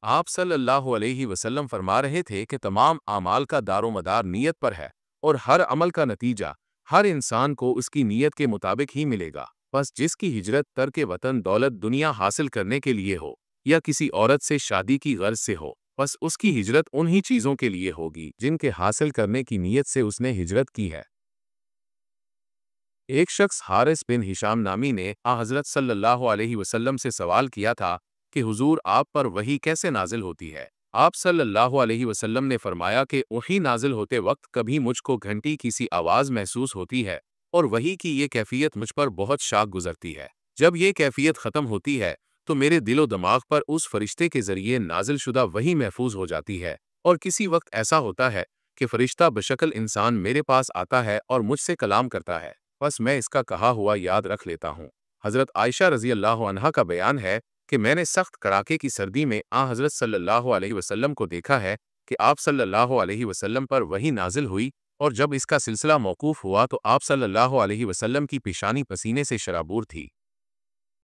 آپ صلی اللہ علیہ وسلم فرما رہے تھے کہ تمام اعمال کا دار و مدار نیت پر ہے، اور ہر عمل کا نتیجہ ہر انسان کو اس کی نیت کے مطابق ہی ملے گا۔ بس جس کی ہجرت ترک وطن دولت دنیا حاصل کرنے کے لیے ہو یا کسی عورت سے شادی کی غرض سے ہو، بس اس کی ہجرت انہی چیزوں کے لیے ہوگی جن کے حاصل کرنے کی نیت سے اس نے ہجرت کی ہے۔ ایک شخص حارث بن ہشام نامی نے حضرت صلی اللہ علیہ وسلم سے سوال کیا تھا کہ حضور، آپ پر وحی کیسے نازل ہوتی ہے؟ آپ صلی اللہ علیہ وسلم نے فرمایا کہ وحی نازل ہوتے وقت کبھی مجھ کو گھنٹی کی سی آواز محسوس ہوتی ہے، اور وحی کی یہ کیفیت مجھ پر بہت شاق گزرتی ہے۔ جب یہ کیفیت ختم ہوتی ہے تو میرے دل و دماغ پر اس فرشتے کے ذریعے نازل شدہ وحی محفوظ ہو جاتی ہے، اور کسی وقت ایسا ہوتا ہے کہ فرشتہ بشکل انسان میرے پاس آتا ہے اور مجھ سے کلام کرتا ہے، بس میں اس کا کہا ہوا یاد رکھ لیتا ہوں۔ حضرت عائشہ رضی اللہ عنہا کا بیان ہے کہ میں نے سخت کڑاکے کی سردی میں حضرت صلی اللہ علیہ وسلم کو دیکھا ہے کہ آپ صلی اللہ علیہ وسلم پر وحی نازل ہوئی، اور جب اس کا سلسلہ موقوف ہوا تو آپ صلی اللہ علیہ وسلم کی پیشانی پسینے سے شرابور تھی۔